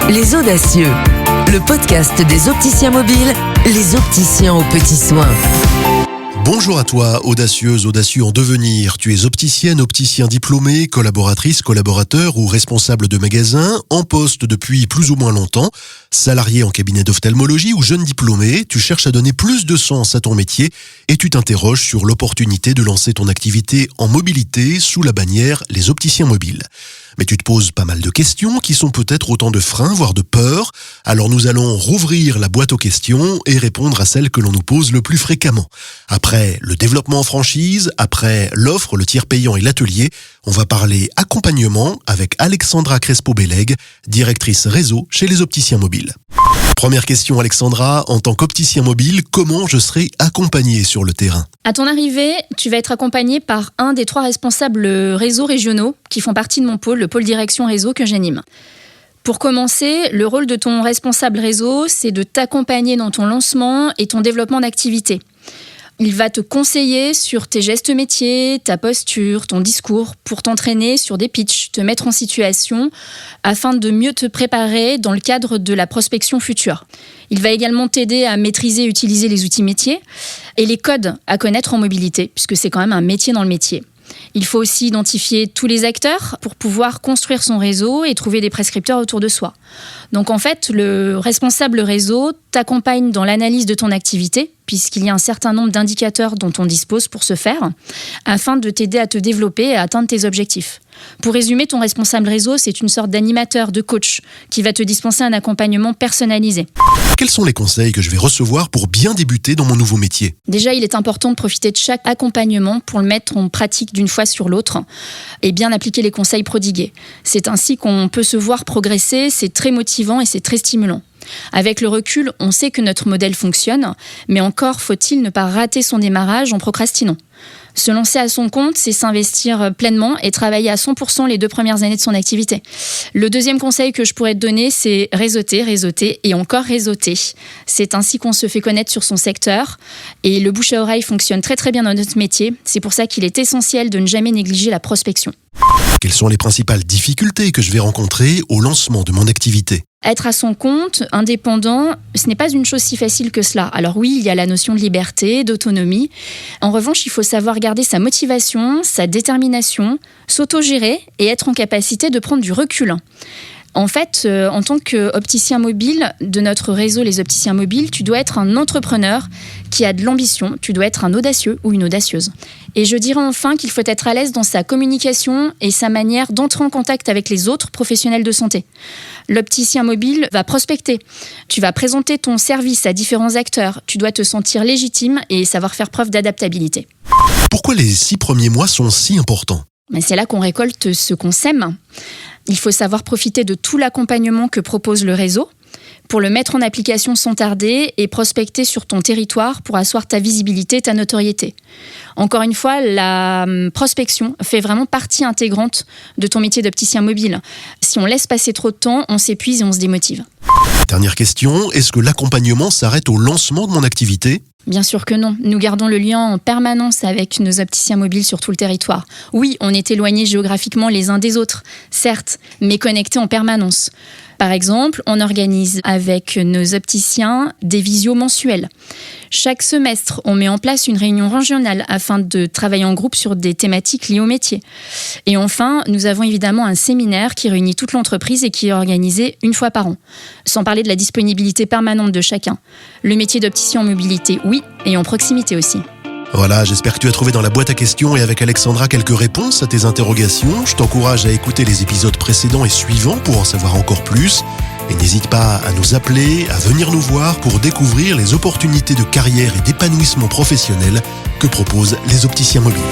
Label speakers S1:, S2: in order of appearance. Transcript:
S1: Les Audacieux, le podcast des opticiens mobiles, les opticiens aux petits soins.
S2: Bonjour à toi, audacieuse, audacieux en devenir. Tu es opticienne, opticien diplômé, collaboratrice, collaborateur ou responsable de magasin, en poste depuis plus ou moins longtemps, salarié en cabinet d'ophtalmologie ou jeune diplômé. Tu cherches à donner plus de sens à ton métier et tu t'interroges sur l'opportunité de lancer ton activité en mobilité sous la bannière Les Opticiens Mobiles. Mais tu te poses pas mal de questions qui sont peut-être autant de freins, voire de peurs. Alors nous allons rouvrir la boîte aux questions et répondre à celles que l'on nous pose le plus fréquemment. Après le développement en franchise, après l'offre, le tiers payant et l'atelier, on va parler accompagnement avec Alexandra Crespo-Bellègue, directrice réseau chez Les Opticiens Mobiles. Première question Alexandra, en tant qu'opticien mobile, comment je serai accompagné sur le terrain ?
S3: À ton arrivée, tu vas être accompagné par un des 3 responsables réseaux régionaux qui font partie de mon pôle, le pôle direction réseau que j'anime. Pour commencer, le rôle de ton responsable réseau, c'est de t'accompagner dans ton lancement et ton développement d'activité. Il va te conseiller sur tes gestes métiers, ta posture, ton discours, pour t'entraîner sur des pitchs, te mettre en situation afin de mieux te préparer dans le cadre de la prospection future. Il va également t'aider à maîtriser et utiliser les outils métiers et les codes à connaître en mobilité, puisque c'est quand même un métier dans le métier. Il faut aussi identifier tous les acteurs pour pouvoir construire son réseau et trouver des prescripteurs autour de soi. Donc en fait, le responsable réseau t'accompagne dans l'analyse de ton activité, puisqu'il y a un certain nombre d'indicateurs dont on dispose pour ce faire, afin de t'aider à te développer et à atteindre tes objectifs. Pour résumer, ton responsable réseau, c'est une sorte d'animateur, de coach, qui va te dispenser un accompagnement personnalisé.
S2: Quels sont les conseils que je vais recevoir pour bien débuter dans mon nouveau métier ?
S3: Déjà, il est important de profiter de chaque accompagnement pour le mettre en pratique d'une fois sur l'autre et bien appliquer les conseils prodigués. C'est ainsi qu'on peut se voir progresser, c'est très motivant et c'est très stimulant. Avec le recul, on sait que notre modèle fonctionne, mais encore faut-il ne pas rater son démarrage en procrastinant. Se lancer à son compte, c'est s'investir pleinement et travailler à 100% les 2 premières années de son activité. Le deuxième conseil que je pourrais te donner, c'est réseauter et encore réseauter. C'est ainsi qu'on se fait connaître sur son secteur et le bouche à oreille fonctionne très très bien dans notre métier. C'est pour ça qu'il est essentiel de ne jamais négliger la prospection.
S2: Quelles sont les principales difficultés que je vais rencontrer au lancement de mon activité ?
S3: Être à son compte, indépendant, ce n'est pas une chose si facile que cela. Alors oui, il y a la notion de liberté, d'autonomie. En revanche, il faut savoir garder sa motivation, sa détermination, s'autogérer et être en capacité de prendre du recul. En fait, en tant qu'opticien mobile de notre réseau Les Opticiens Mobiles, tu dois être un entrepreneur qui a de l'ambition, tu dois être un audacieux ou une audacieuse. Et je dirais enfin qu'il faut être à l'aise dans sa communication et sa manière d'entrer en contact avec les autres professionnels de santé. L'opticien mobile va prospecter, tu vas présenter ton service à différents acteurs, tu dois te sentir légitime et savoir faire preuve d'adaptabilité.
S2: Pourquoi les 6 premiers mois sont si importants ?
S3: Mais c'est là qu'on récolte ce qu'on sème. Il faut savoir profiter de tout l'accompagnement que propose le réseau pour le mettre en application sans tarder et prospecter sur ton territoire pour asseoir ta visibilité, ta notoriété. Encore une fois, la prospection fait vraiment partie intégrante de ton métier d'opticien mobile. Si on laisse passer trop de temps, on s'épuise et on se démotive.
S2: Dernière question, est-ce que l'accompagnement s'arrête au lancement de mon activité ?
S3: Bien sûr que non. Nous gardons le lien en permanence avec nos opticiens mobiles sur tout le territoire. Oui, on est éloignés géographiquement les uns des autres, certes, mais connectés en permanence. Par exemple, on organise avec nos opticiens des visios mensuels. Chaque semestre, on met en place une réunion régionale afin de travailler en groupe sur des thématiques liées au métier. Et enfin, nous avons évidemment un séminaire qui réunit toute l'entreprise et qui est organisé 1 fois par an. Sans parler de la disponibilité permanente de chacun. Le métier d'opticien en mobilité, oui, et en proximité aussi.
S2: Voilà, j'espère que tu as trouvé dans la boîte à questions et avec Alexandra quelques réponses à tes interrogations. Je t'encourage à écouter les épisodes précédents et suivants pour en savoir encore plus. Et n'hésite pas à nous appeler, à venir nous voir pour découvrir les opportunités de carrière et d'épanouissement professionnel que proposent les opticiens mobiles.